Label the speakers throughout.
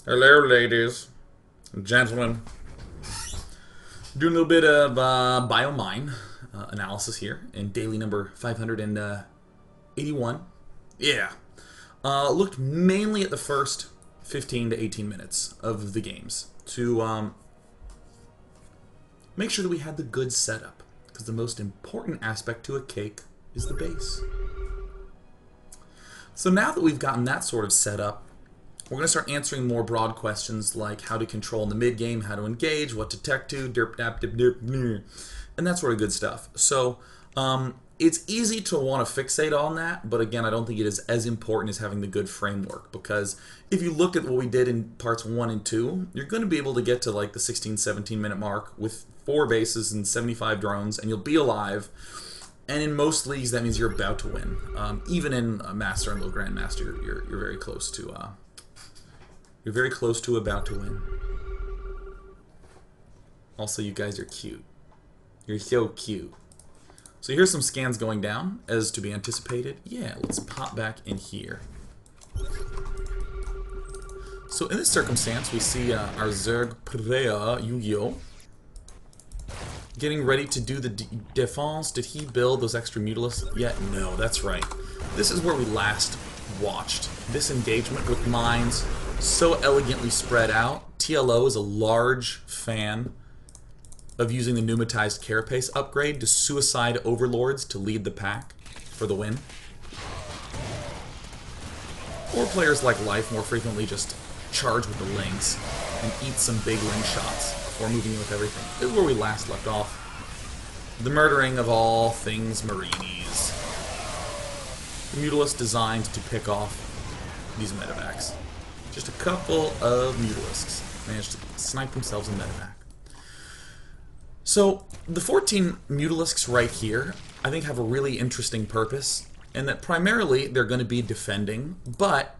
Speaker 1: Hello, ladies and gentlemen. Doing a little bit of biomine analysis here in daily number 581. Yeah. Looked mainly at the first 15 to 18 minutes of the games to make sure that we had the good setup, because the most important aspect to a cake is the base. So now that we've gotten that sort of set up, we're going to start answering more broad questions like how to control in the mid-game, how to engage, what to tech to, derp, dap, dip, derp, and that sort of good stuff. So it's easy to want to fixate on that, but again, I don't think it is as important as having the good framework, because if you look at what we did in parts 1 and 2, you're going to be able to get to like the 16-17 minute mark with 4 bases and 75 drones, and you'll be alive. And in most leagues, that means you're about to win. Even in Master and Low Grandmaster, you're very close to about to win. Also, you guys are cute. You're so cute. So here's some scans going down, as to be anticipated. Yeah, let's pop back in here. So in this circumstance, we see our Zerg player, YuGiOh, getting ready to do the defense. Did he build those extra mutalisks yet? No, that's right. This is where we last watched this engagement with mines so elegantly spread out. TLO is a large fan of using the pneumatized carapace upgrade to suicide overlords to lead the pack for the win. Or players like Life more frequently just charge with the lings and eat some big ling shots before moving in with everything. This is where we last left off. The murdering of all things Marinis. The Mutalisk designed to pick off these medevacs. Just a couple of Mutalisks managed to snipe themselves in medevac. So, the 14 Mutalisks right here, I think have a really interesting purpose, in that primarily they're going to be defending, but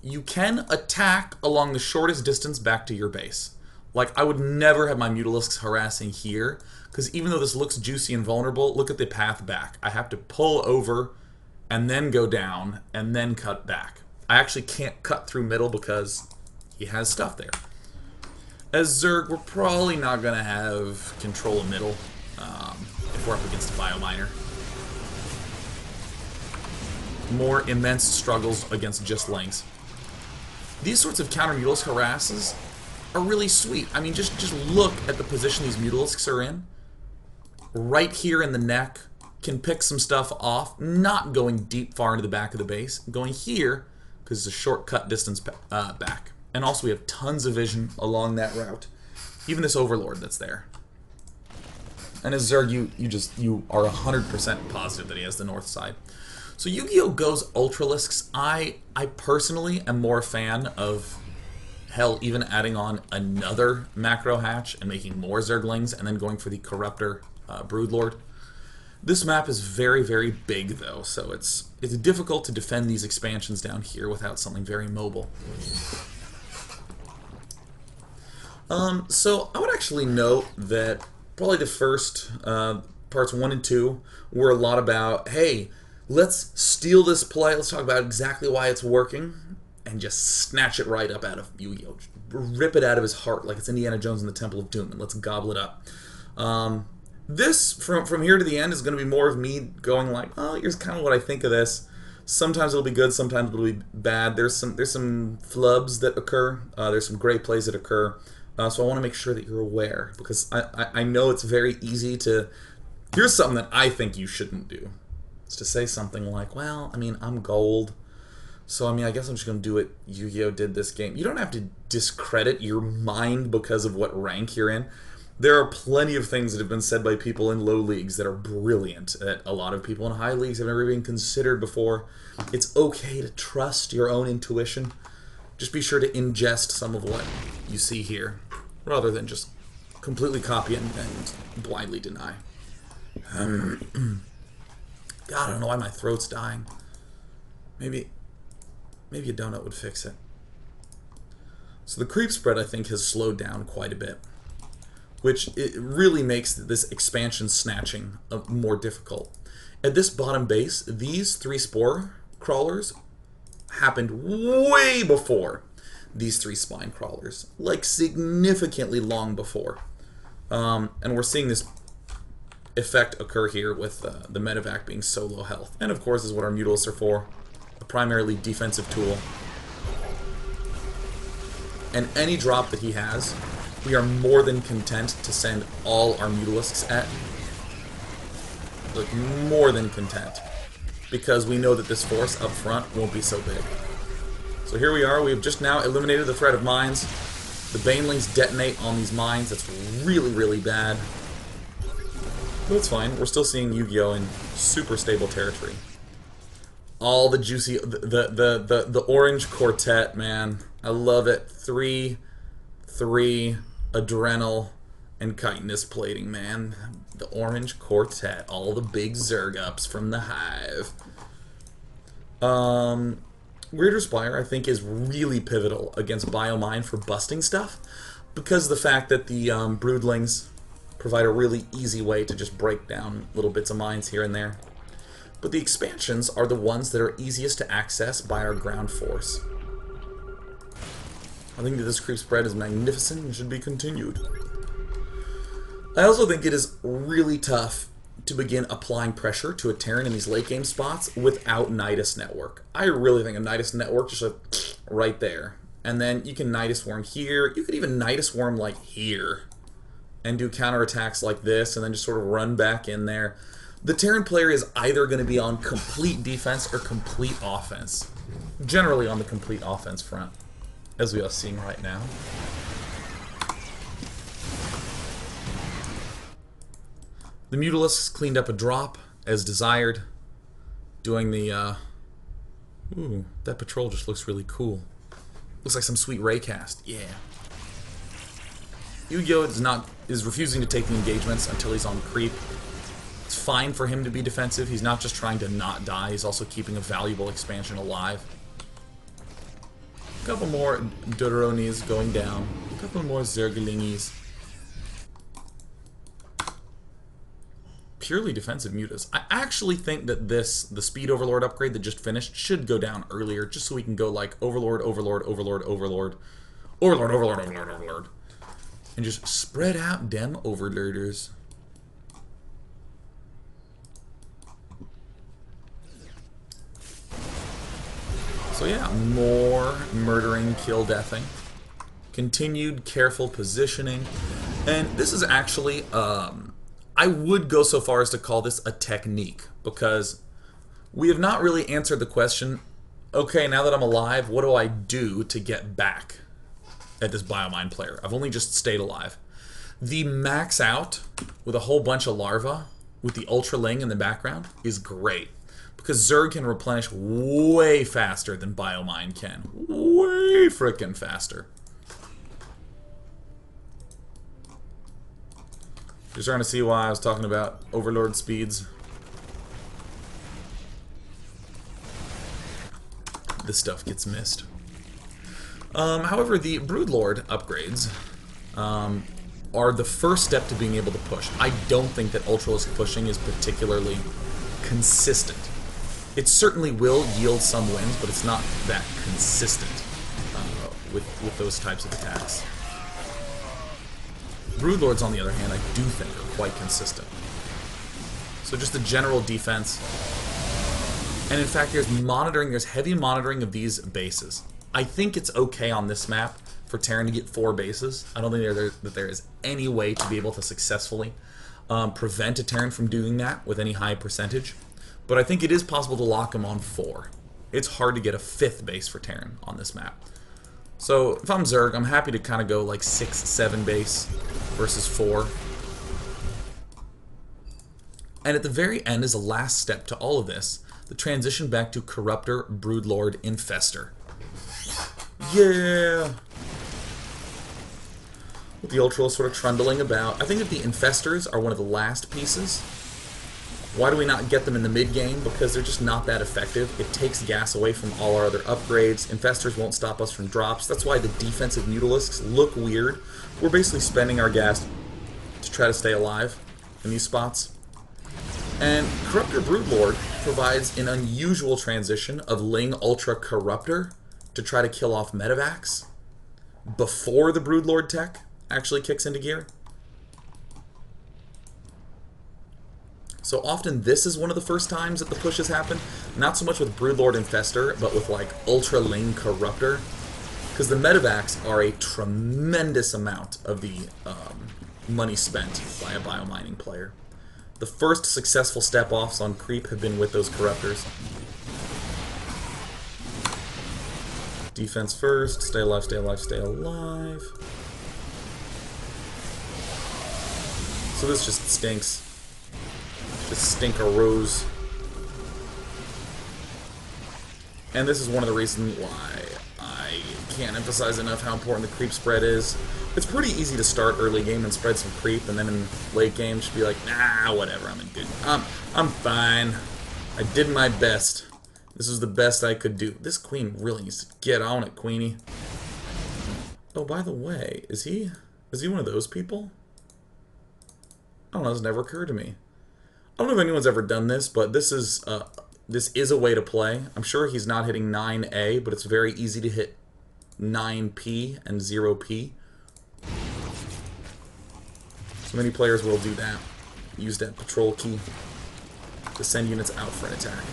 Speaker 1: you can attack along the shortest distance back to your base. Like, I would never have my Mutalisks harassing here, because even though this looks juicy and vulnerable, look at the path back. I have to pull over, and then go down, and then cut back. I actually can't cut through middle because he has stuff there. As Zerg, we're probably not going to have control of middle if we're up against a biominer. More immense struggles against just lings. These sorts of counter mutalisk harasses are really sweet. I mean, just look at the position these mutalisks are in. Right here in the neck, can pick some stuff off, not going deep far into the back of the base, going here, because it's a shortcut distance back. And also we have tons of vision along that route. Even this overlord that's there. And as Zerg, you are 100% positive that he has the north side. So YuGiOh goes Ultralisks. I personally am more a fan of, hell, even adding on another macro hatch and making more Zerglings and then going for the Corruptor Broodlord. This map is very, very big, though, so it's difficult to defend these expansions down here without something very mobile. So I would actually note that probably the first parts 1 and 2 were a lot about, hey, let's steal this play, let's talk about exactly why it's working, and just snatch it right up out of YuGiOh. Rip it out of his heart like it's Indiana Jones in the Temple of Doom, and let's gobble it up. This, from here to the end, is going to be more of me going like, oh, here's kind of what I think of this. Sometimes it'll be good, sometimes it'll be bad. There's some flubs that occur. There's some great plays that occur. So I want to make sure that you're aware, because I know it's very easy to... Here's something that I think you shouldn't do. It's to say something like, well, I mean, I'm gold, so I mean, I guess I'm just going to do what YuGiOh did this game. You don't have to discredit your mind because of what rank you're in. There are plenty of things that have been said by people in low leagues that are brilliant, that a lot of people in high leagues have never even considered before. It's okay to trust your own intuition. Just be sure to ingest some of what you see here, rather than just completely copy it and blindly deny. God, I don't know why my throat's dying. Maybe a donut would fix it. So the creep spread, I think, has slowed down quite a bit, which it really makes this expansion snatching more difficult. At this bottom base, these 3 spore crawlers happened way before. these 3 spine crawlers, like significantly long before. And we're seeing this effect occur here with the medevac being so low health. And of course is what our mutalisks are for, a primarily defensive tool. And any drop that he has, we are more than content to send all our mutalisks at. Like, more than content. Because we know that this force up front won't be so big. So here we are, we've just now eliminated the threat of mines. The banelings detonate on these mines, that's really, really bad. But it's fine, we're still seeing YuGiOh in super stable territory. All the juicy, the orange quartet, man. I love it. 3, adrenal, and chitinous plating, man. The orange quartet, all the big Zerg ups from the hive. Weirder Spire, I think, is really pivotal against biomine for busting stuff, because of the fact that the broodlings provide a really easy way to just break down little bits of mines here and there. But the expansions are the ones that are easiest to access by our ground force. I think that this creep spread is magnificent and should be continued. I also think it is really tough to begin applying pressure to a Terran in these late game spots without Nidus Network. I really think a Nidus Network just like right there. And then you can Nidus Worm here. You could even Nidus Worm like here. And do counterattacks like this and then just sort of run back in there. The Terran player is either going to be on complete defense or complete offense. Generally on the complete offense front, as we are seeing right now. The Mutalisks cleaned up a drop, as desired. Doing the, ooh, that patrol just looks really cool. Looks like some sweet raycast, yeah. YuGiOh is refusing to take the engagements until he's on creep. It's fine for him to be defensive. He's not just trying to not die. He's also keeping a valuable expansion alive. A couple more Doronis going down. A couple more Zergelingis. Purely defensive mutas. I actually think that the Speed Overlord upgrade that just finished should go down earlier, just so we can go like Overlord, Overlord, Overlord, Overlord, Overlord, Overlord, Overlord, Overlord. And just spread out dem overlorders. So yeah, more murdering, kill deathing. Continued careful positioning. And this is actually, I would go so far as to call this a technique, because we have not really answered the question, okay, now that I'm alive, what do I do to get back at this biomine player? I've only just stayed alive. The max out with a whole bunch of larvae with the Ultra Ling in the background is great, because Zerg can replenish way faster than biomine can. Way frickin' faster. You're starting to see why I was talking about Overlord speeds. This stuff gets missed. However, the Broodlord upgrades are the first step to being able to push. I don't think that Ultralisk pushing is particularly consistent. It certainly will yield some wins, but it's not that consistent with those types of attacks. Broodlords, on the other hand, I do think are quite consistent. So just the general defense. And in fact, there's heavy monitoring of these bases. I think it's okay on this map for Terran to get 4 bases. I don't think that there is any way to be able to successfully prevent a Terran from doing that with any high percentage. But I think it is possible to lock him on 4. It's hard to get a 5th base for Terran on this map. So if I'm Zerg, I'm happy to kind of go like 6-7 base versus 4. And at the very end is a last step to all of this, the transition back to Corruptor, Broodlord, Infestor. Yeah! With the Ultra sort of trundling about. I think that the Infestors are one of the last pieces. Why do we not get them in the mid-game? Because they're just not that effective. It takes gas away from all our other upgrades. Infestors won't stop us from drops. That's why the defensive Mutalisks look weird. We're basically spending our gas to try to stay alive in these spots. And Corruptor Broodlord provides an unusual transition of Ling Ultra Corruptor to try to kill off medevacs. before the Broodlord tech actually kicks into gear. So often this is one of the first times that the pushes happen. Not so much with Broodlord Infestor, but with like Ultra Ling Corruptor. Because the medevacs are a tremendous amount of the money spent by a biomining player. The first successful step-offs on creep have been with those corruptors. Defense first, stay alive, stay alive, stay alive. So this just stinks. Just stinker-rose. And this is one of the reasons why I can't emphasize enough how important the creep spread is. It's pretty easy to start early game and spread some creep, and then in late game just be like, nah, whatever, I'm in good. I'm fine. I did my best. This is the best I could do. This queen really needs to get on it, Queenie. Oh, by the way, is he one of those people? I don't know, it's never occurred to me. I don't know if anyone's ever done this, but this is a way to play. I'm sure he's not hitting 9A, but it's very easy to hit 9P and 0P. So many players will do that. Use that patrol key to send units out for an attack.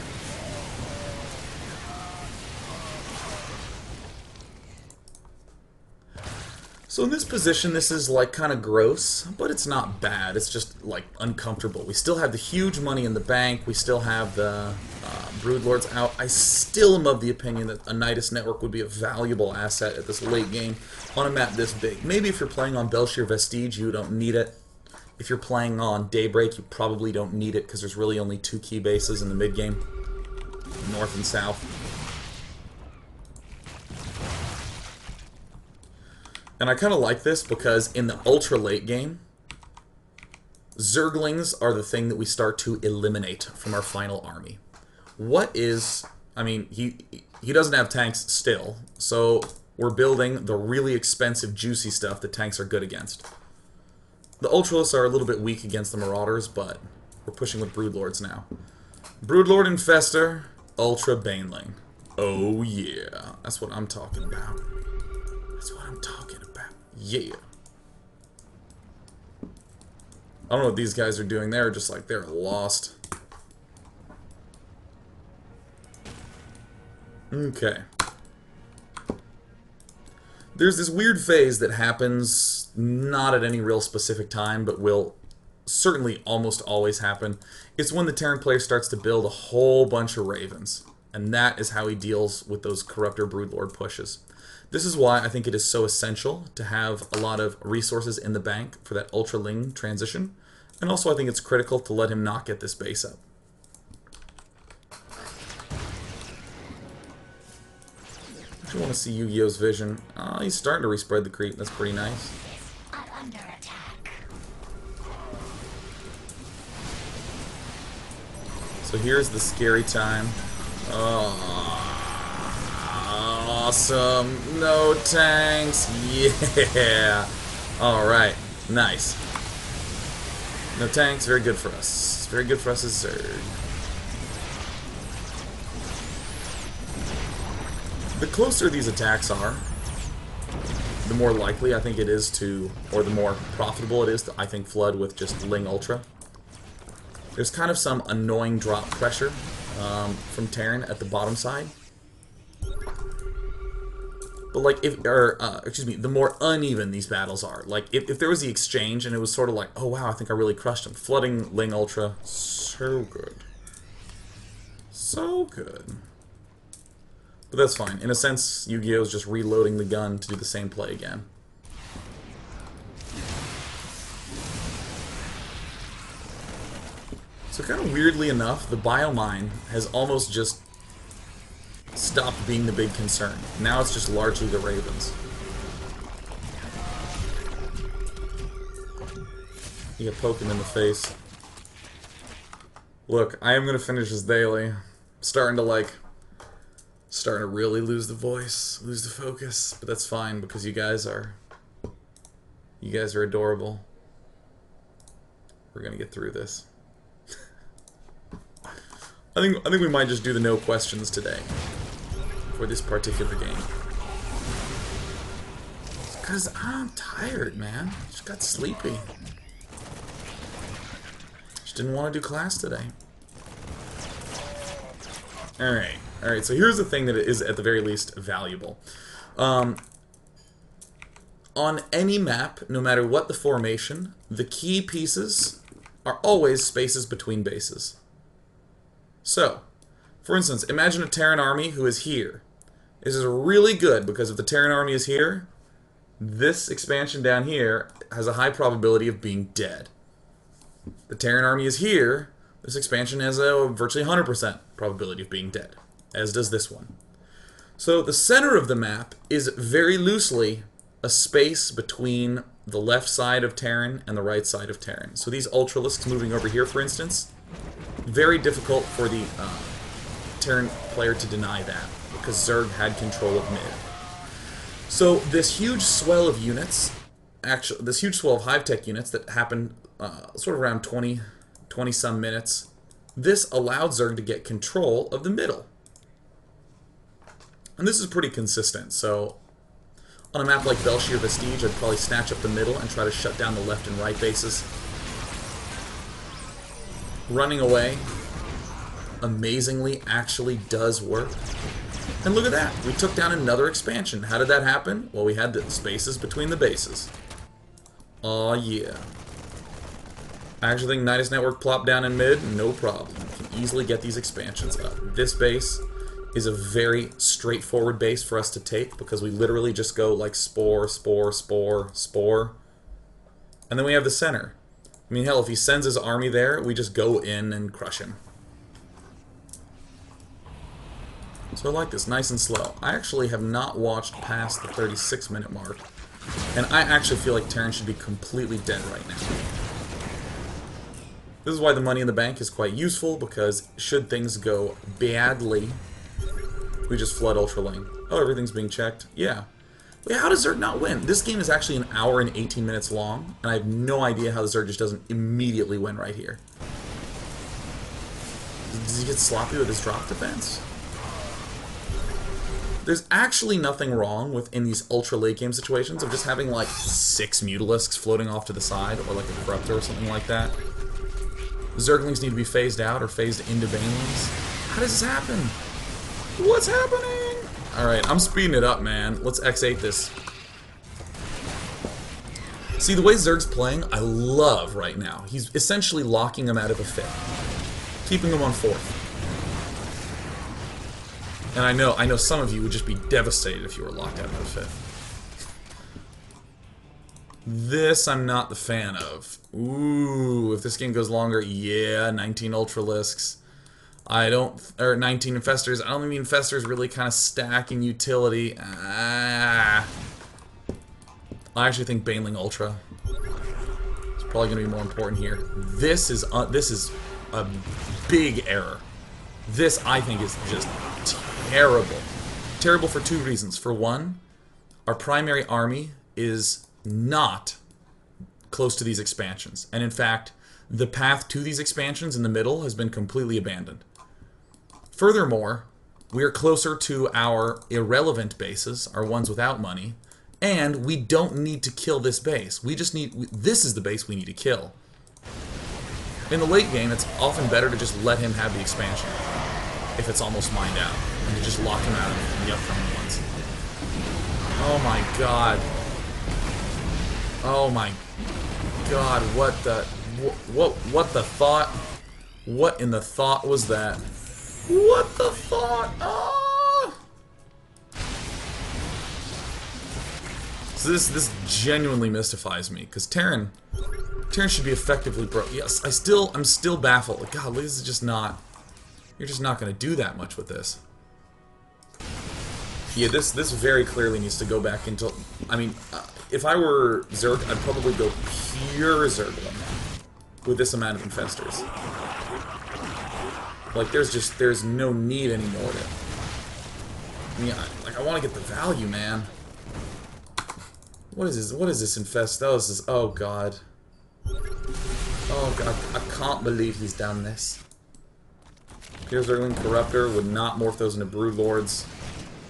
Speaker 1: So in this position, this is like kind of gross, but it's not bad. It's just like uncomfortable. We still have the huge money in the bank. We still have the Broodlords out. I still am of the opinion that a Nidus network would be a valuable asset at this late game on a map this big. Maybe if you're playing on Belshir Vestige, you don't need it. If you're playing on Daybreak, you probably don't need it because there's really only 2 key bases in the mid game, north and south. And I kind of like this because in the ultra late game, Zerglings are the thing that we start to eliminate from our final army. What is... I mean, he doesn't have tanks still, so we're building the really expensive, juicy stuff that tanks are good against. The Ultralists are a little bit weak against the Marauders, but we're pushing with Broodlords now. Broodlord Infestor, Ultra Baneling. Oh yeah, that's what I'm talking about. That's what I'm talking about. Yeah. I don't know what these guys are doing. They're just like, they're lost. Okay. There's this weird phase that happens not at any real specific time, but will certainly almost always happen. It's when the Terran player starts to build a whole bunch of Ravens. And that is how he deals with those Corruptor Broodlord pushes. This is why I think it is so essential to have a lot of resources in the bank for that Ultra Ling transition. And also I think it's critical to let him not get this base up. I want to see YuGiOh's vision. He's starting to respread the creep. That's pretty nice.
Speaker 2: I'm under attack.
Speaker 1: So here's the scary time. Oh, awesome. No tanks. Yeah. Alright. Nice. No tanks. Very good for us. Very good for us as Zerg. The closer these attacks are, the more likely I think it is to, or the more profitable it is to, I think, flood with just Ling Ultra. There's kind of some annoying drop pressure from Terran at the bottom side. But like, the more uneven these battles are. Like, if there was the exchange and it was sort of like, oh wow, I think I really crushed him. Flooding Ling Ultra, so good. So good. But that's fine. In a sense, YuGiOh is just reloading the gun to do the same play again. So kind of weirdly enough, the biomine has almost just stopped being the big concern. Now it's just largely the Ravens. You get poked him in the face. Look, I am going to finish this daily. Starting to really lose the voice, lose the focus, but that's fine because you guys are adorable. We're gonna get through this. I think we might just do the no questions today for this particular game. Because I'm tired, man. Just got sleepy. Just didn't want to do class today. Alright, so here's the thing that is at the very least valuable. On any map, no matter what the formation, the key pieces are always spaces between bases. So, for instance, imagine a Terran army who is here. This is really good because if the Terran army is here, this expansion down here has a high probability of being dead. The Terran army is here, this expansion has a virtually 100% probability of being dead, as does this one. So the center of the map is very loosely a space between the left side of Terran and the right side of Terran. So these Ultralisks moving over here, for instance, very difficult for the Terran player to deny that, because Zerg had control of mid. So this huge swell of units, actually, this huge swell of hive tech units that happened sort of around 20-some minutes, this allowed Zerg to get control of the middle. And this is pretty consistent, so on a map like Belshi or Vestige, I'd probably snatch up the middle and try to shut down the left and right bases. Running away, amazingly, actually does work. And look at that, we took down another expansion. How did that happen? Well, we had the spaces between the bases. Aw, yeah. I actually think Nidus Network plopped down in mid, no problem. We can easily get these expansions up. This base is a very straightforward base for us to take because we literally just go like spore, spore, spore, spore. And then we have the center. I mean, hell, if he sends his army there, we just go in and crush him. So I like this, nice and slow. I actually have not watched past the 36-minute mark, and I actually feel like Terran should be completely dead right now. This is why the money in the bank is quite useful, because should things go badly, we just flood Ultra Lane. Oh, everything's being checked. Yeah. Wait, how does Zerg not win? This game is actually an hour and 18 minutes long, and I have no idea how the Zerg just doesn't immediately win right here. Does he get sloppy with his drop defense? There's actually nothing wrong with, in these ultra late game situations, of just having like 6 Mutalisks floating off to the side, or like a Corruptor or something like that. Zerglings need to be phased out or phased into banelings. How does this happen? What's happening? Alright, I'm speeding it up, man. Let's X8 this. See, the way Zerg's playing, I love right now. He's essentially locking him out of a 5th. Keeping him on 4th. And I know some of you would just be devastated if you were locked out of a 5th. This I'm not the fan of. Ooh, if this game goes longer, yeah, 19 Ultralisks. Or 19 Infestors. I don't mean Infestors really kind of stack in utility. I actually think Baneling Ultra is probably going to be more important here. This is a big error. This, I think, is just terrible. Terrible for 2 reasons. For one, our primary army is not close to these expansions. And in fact, the path to these expansions in the middle has been completely abandoned. Furthermore, we are closer to our irrelevant bases, our ones without money, and we don't need to kill this base. We just need... This is the base we need to kill. In the late game, it's often better to just let him have the expansion, if it's almost mined out, and to just lock him out of the upcoming ones. Oh my god. Oh my god, what the... What the thought? What in the thought was that? What the thought? Oh! So this genuinely mystifies me, because Terran should be effectively broke. Yes, I'm still baffled. Like, God, this is just not... You're just not going to do that much with this. Yeah, this very clearly needs to go back into... I mean, if I were Zerg, I'd probably go pure Zerg with this amount of Infestors. Like, there's no need anymore to... I mean, I want to get the value, man. What is this infest? Oh, this is... Oh, God. Oh, God. I can't believe he's done this. Pure Zergling Corruptor would not morph those into Broodlords.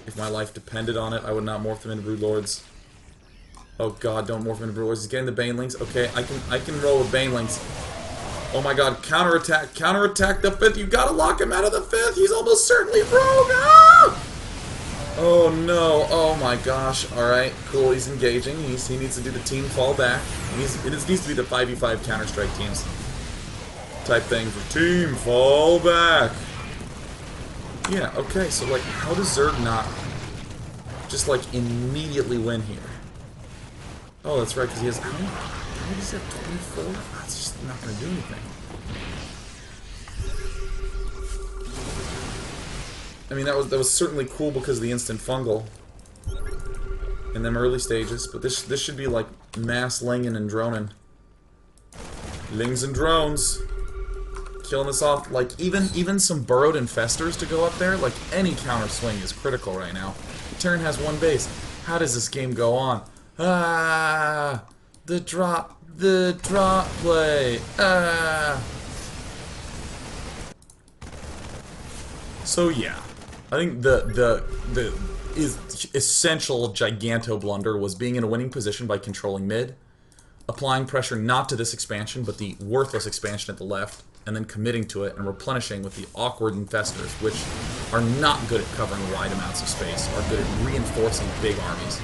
Speaker 1: If my life depended on it, I would not morph them into Broodlords. Oh god, don't morph into brewers. He's getting the banelings. Okay, I can roll with banelings. Oh my god, counterattack, counterattack the 5th. You gotta lock him out of the 5th. He's almost certainly rogue. Ah! Oh no, oh my gosh. Alright, cool, he's engaging. He needs to do the team fall back. It needs to be the 5v5 Counter-Strike teams type thing for team fall back. Yeah, okay, so like, how does Zerg not just like immediately win here? Oh, that's right, because he has, how does he have 24? That's just not going to do anything. I mean, that was certainly cool because of the instant fungal in them early stages, but this should be like mass linging and droning. Lings and drones. Killing this off. Like, even some burrowed infestors to go up there, like, any counter swing is critical right now. Terran has 1 base. How does this game go on? Ah! The drop play. Ah! So yeah, I think the essential giganto blunder was being in a winning position by controlling mid, applying pressure not to this expansion but the worthless expansion at the left, and then committing to it and replenishing with the awkward infestors, which are not good at covering wide amounts of space, are good at reinforcing big armies.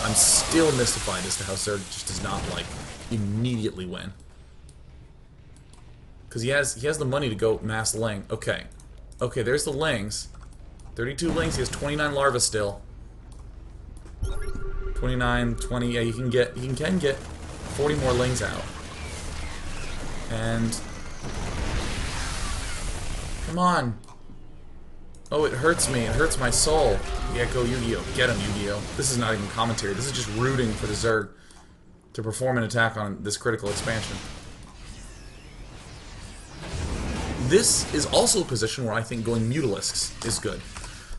Speaker 1: I'm still mystified as to how Zerg just does not, like, immediately win. Because he has the money to go mass ling. Okay. Okay, there's the lings. 32 lings, he has 29 larvae still. 29, 20, yeah, he can get 40 more lings out. And... come on! Oh, it hurts me. It hurts my soul. Yeah, go YuGiOh. Get him, YuGiOh. This is not even commentary. This is just rooting for the Zerg to perform an attack on this critical expansion. This is also a position where I think going Mutalisks is good.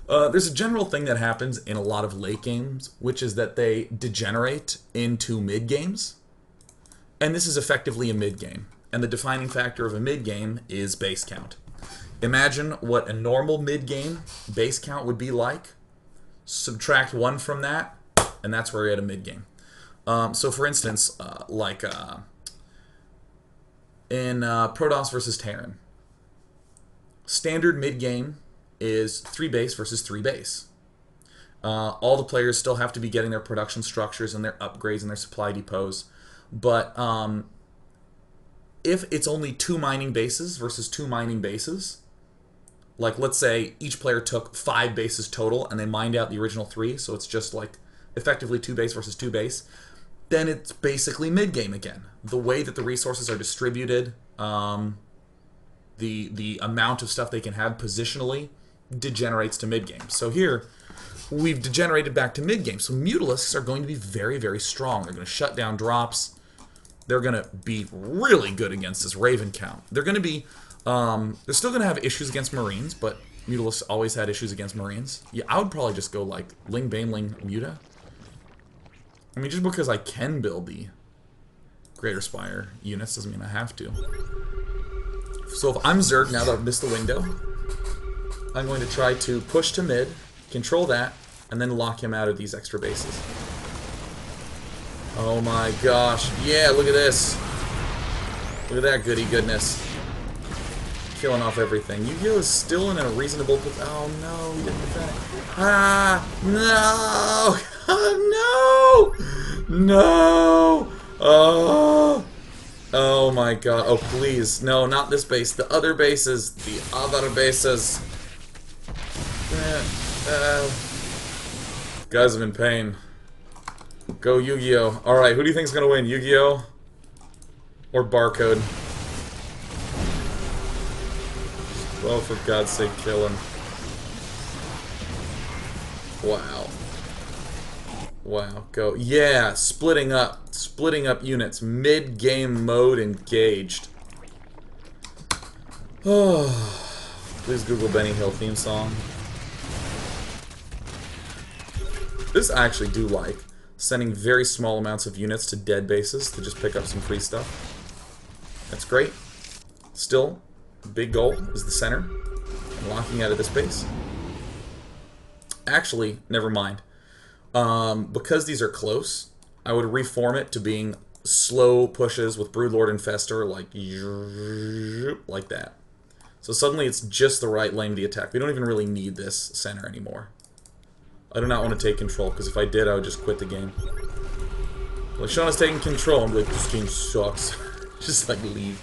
Speaker 1: There's a general thing that happens in a lot of late games, which is that they degenerate into mid games. And this is effectively a mid game. And the defining factor of a mid game is base count. Imagine what a normal mid-game base count would be like. Subtract 1 from that, and that's where you're at a mid-game. So, for instance, in Protoss versus Terran, standard mid-game is 3 base versus 3 base. All the players still have to be getting their production structures and their upgrades and their supply depots, but if it's only 2 mining bases versus 2 mining bases, like, let's say each player took 5 bases total and they mined out the original 3, so it's just like effectively 2 base versus 2 base, then it's basically mid-game again. The way that the resources are distributed, the amount of stuff they can have positionally degenerates to mid-game. So here, we've degenerated back to mid-game. So Mutalisks are going to be very, very strong. They're going to shut down drops. They're going to be really good against this Raven count. They're going to be... they're still going to have issues against Marines, but Mutalisks always had issues against Marines. Yeah, I would probably just go, like, ling-baneling Muta. I mean, just because I can build the Greater Spire units doesn't mean I have to. So if I'm Zerg, now that I've missed the window, I'm going to try to push to mid, control that, and then lock him out of these extra bases. Oh my gosh. Yeah, look at this. Look at that goody goodness. Killing off everything. YuGiOh is still in a reasonable position. Oh no, he didn't defend it. Ah! No! No! No! Oh! Oh my god. Oh, please. No, not this base. The other bases. The other bases. Guys, I'm in pain. Go YuGiOh. Alright, who do you think's gonna win? YuGiOh or Barcode? Oh, for God's sake, kill him. Wow. Wow, go. Yeah, splitting up. Splitting up units. Mid-game mode engaged. Oh. Please Google Benny Hill theme song. This I actually do like. Sending very small amounts of units to dead bases to just pick up some free stuff. That's great. Still, the big goal is the center. And locking out of this base. Actually, never mind. Because these are close, I would reform it to being slow pushes with Broodlord and Fester, like that. So suddenly it's just the right lane of the attack. We don't even really need this center anymore. I do not want to take control, because if I did, I would just quit the game. Like, Sean is taking control, I'm like, this game sucks. Just, like, leave.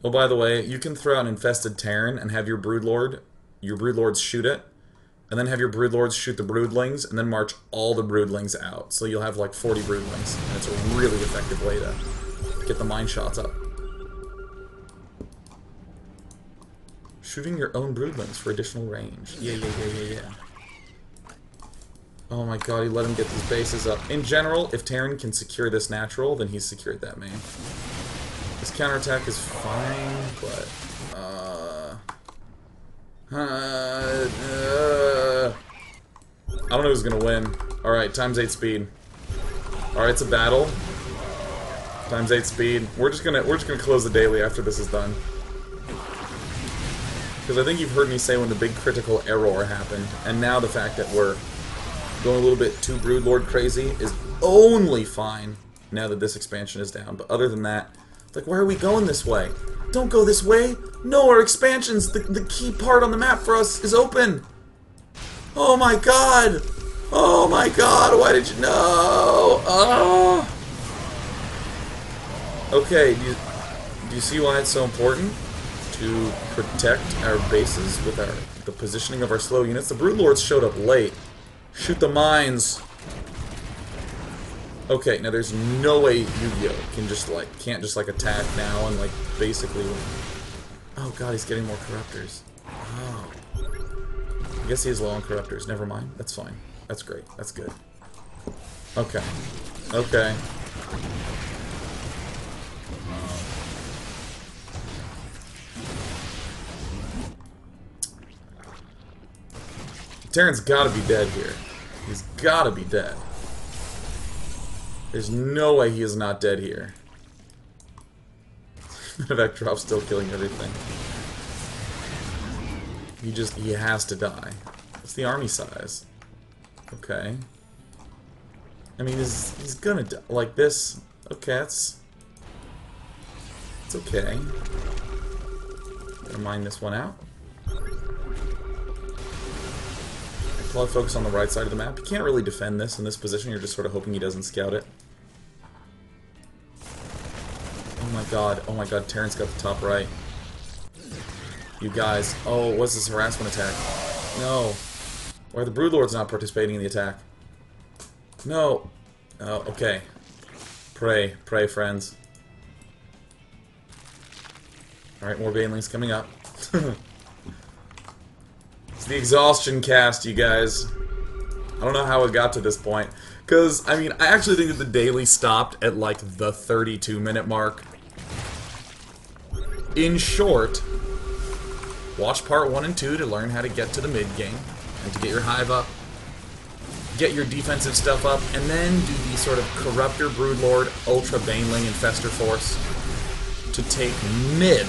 Speaker 1: Oh, by the way, you can throw out an infested Terran and have your Broodlords shoot it, and then have your Broodlords shoot the Broodlings, and then march all the Broodlings out. So you'll have, like, 40 Broodlings, and it's a really effective way to get the mine shots up. Shooting your own Broodlings for additional range. Yeah. Oh my god, he let him get these bases up. In general, if Terran can secure this natural, then he's secured that main. This counterattack is fine, but... I don't know who's gonna win. Alright, times 8 speed. Alright, it's a battle. Times 8 speed. We're just gonna close the daily after this is done. Because I think you've heard me say when the big critical error happened, and now the fact that we're going a little bit too Broodlord crazy is only fine now that this expansion is down. But other than that, like, why are we going this way? Don't go this way! No, our expansions, the key part on the map for us is open! Oh my god! Oh my god, why did you know? Oh! Okay, do you see why it's so important to protect our bases with the positioning of our slow units? The Broodlords showed up late. Shoot the mines. Okay, now there's no way YuGiOh can't just attack now and basically. Oh god, he's getting more corruptors. Oh. I guess he is low on corruptors. Never mind. That's fine. That's great. That's good. Okay. Okay. Terran's gotta be dead here. He's gotta be dead. There's no way he is not dead here. Medevac drop's still killing everything. He has to die. What's the army size? Okay. I mean, he's gonna die. Like this. Okay, it's okay. Gonna mine this one out. I'll focus on the right side of the map. You can't really defend this in this position. You're just sort of hoping he doesn't scout it. Oh my god, Terran's got the top right. You guys. Oh, what's this harassment attack? No. Why are the Broodlords not participating in the attack? No. Oh, okay. Pray, friends. Alright, more banelings coming up. It's the exhaustion cast, you guys. I don't know how it got to this point. Because, I mean, I actually think that the daily stopped at, the 32-minute mark. In short, watch part 1 and 2 to learn how to get to the mid-game, and to get your hive up, get your defensive stuff up, and then do the sort of Corruptor, Broodlord, Ultra Baneling, and Fester Force to take mid.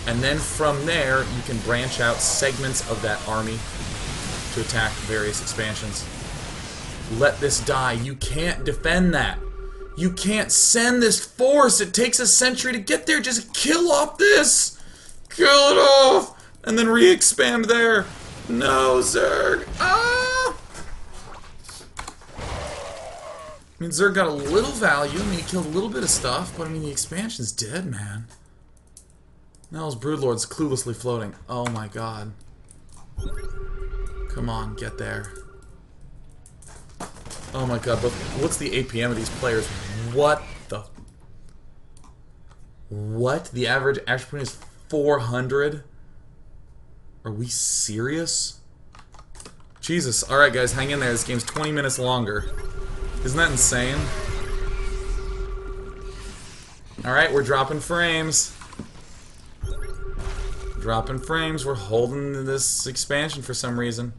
Speaker 1: And then from there, you can branch out segments of that army to attack various expansions. Let this die. You can't defend that. You can't send this force. It takes a century to get there. Just kill off this. Kill it off. And then re-expand there. No, Zerg. Ah! I mean, Zerg got a little value. I mean, he killed a little bit of stuff. But, I mean, the expansion's dead, man. Now his Broodlord's cluelessly floating. Oh my god. Come on, get there. Oh my god, but what's the APM of these players? What the... What? The average point is 400? Are we serious? Jesus. Alright guys, hang in there. This game's 20 minutes longer. Isn't that insane? Alright, we're dropping frames. Dropping frames. We're holding this expansion for some reason.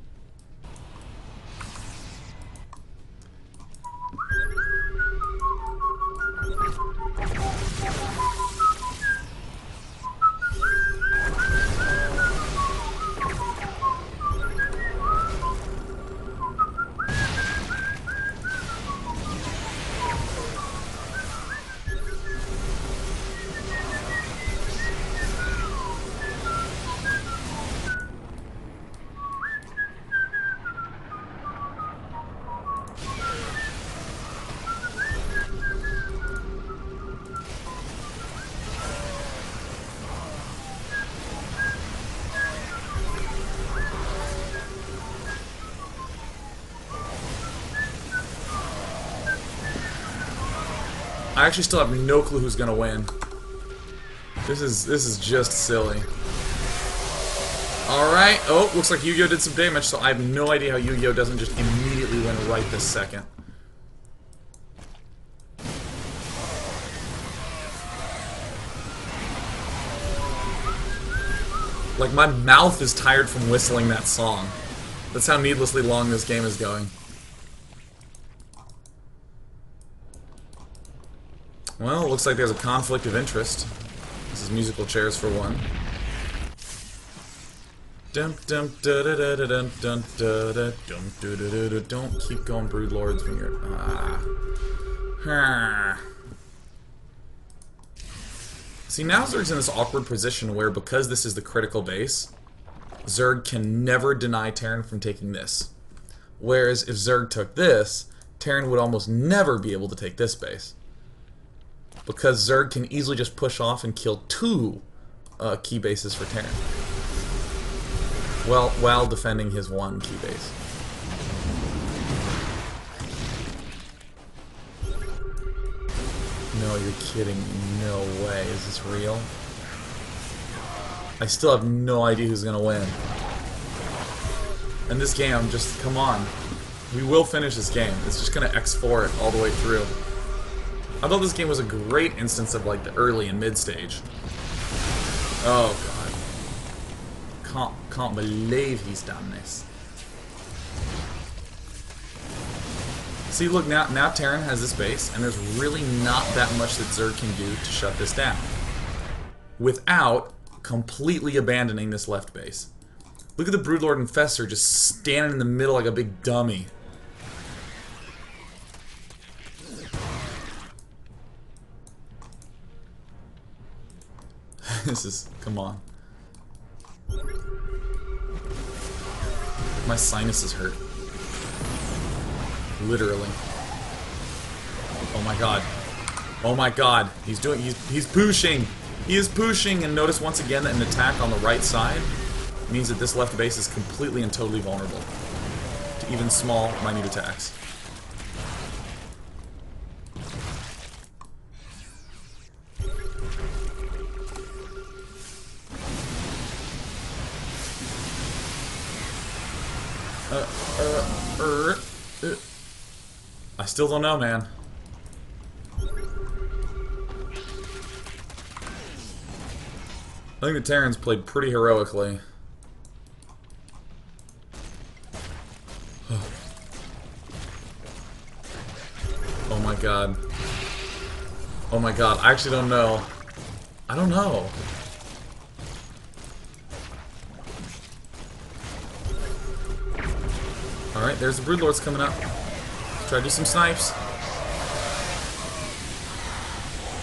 Speaker 1: I actually still have no clue who's gonna win. This is just silly. Alright. Oh, looks like YuGiOh did some damage, so I have no idea how YuGiOh doesn't just immediately win right this second. Like, my mouth is tired from whistling that song. That's how needlessly long this game is going. Well, it looks like there's a conflict of interest. This is musical chairs for one. Dum dum da da da da dum dum da da dum da da da. Don't keep going, broodlords, when you're See, now Zerg's in this awkward position where, because this is the critical base, Zerg can never deny Terran from taking this. Whereas if Zerg took this, Terran would almost never be able to take this base. Because Zerg can easily just push off and kill two key bases for Terran. Well, while defending his one key base. No, you're kidding me. No way. Is this real? I still have no idea who's gonna win. And this game, I'm just... Come on. We will finish this game. It's just gonna X4 it all the way through. I thought this game was a great instance of, like, the early and mid stage. Oh, God. Can't believe he's done this. See, look, now Terran has this base, and there's really not that much that Zerg can do to shut this down. Without completely abandoning this left base. Look at the Broodlord Infestor just standing in the middle like a big dummy. This is... come on. My sinuses hurt. Literally. Oh my god. Oh my god. He's pushing. He is pushing, and notice once again that an attack on the right side means that this left base is completely and totally vulnerable to even small, minute attacks. I still don't know, man. I think the Terrans played pretty heroically. Oh my god. Oh my god, I actually don't know. I don't know. Alright, there's the Broodlords coming up. Let's try to do some snipes.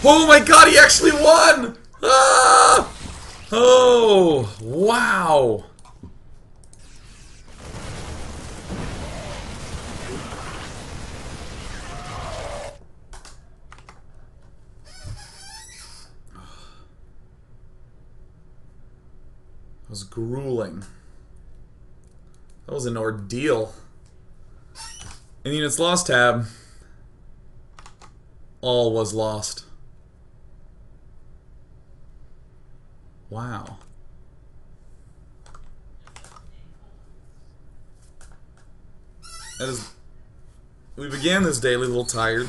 Speaker 1: Oh my god, he actually won! Ah! Oh, wow. That was grueling. That was an ordeal. In the Units Lost tab, all was lost. Wow. That is... We began this daily a little tired.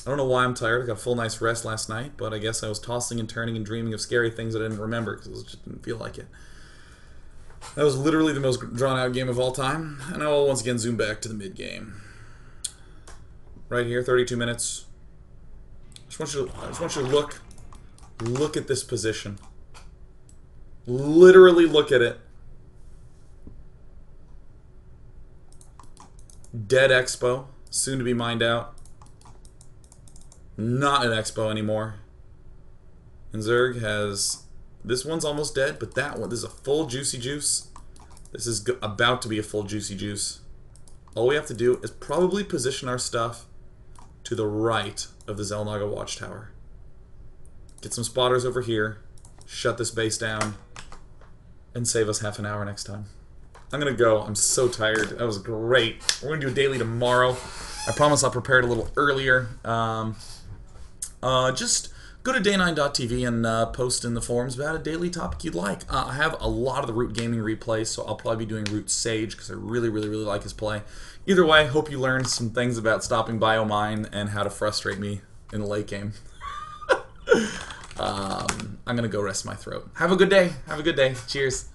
Speaker 1: I don't know why I'm tired. I got a full night's rest last night, but I guess I was tossing and turning and dreaming of scary things I didn't remember because it just didn't feel like it. That was literally the most drawn-out game of all time, and I will once again zoom back to the mid-game. Right here, 32 minutes. I just want you to look at this position. Literally look at it. Dead Expo, soon to be mined out. Not an Expo anymore. And Zerg has... This one's almost dead, but that one, this is a full Juicy Juice. This is about to be a full Juicy Juice. All we have to do is probably position our stuff to the right of the Xel'Naga Watchtower. Get some spotters over here, shut this base down, and save us half an hour next time. I'm gonna go. I'm so tired. That was great. We're gonna do a daily tomorrow. I promise I'll prepare it a little earlier. just go to day9.tv and post in the forums about a daily topic you'd like. I have a lot of the Root Gaming replays, so I'll probably be doing Root Sage because I really, really, really like his play. Either way, hope you learned some things about stopping biomine and how to frustrate me in the late game. I'm going to go rest my throat. Have a good day. Have a good day. Cheers.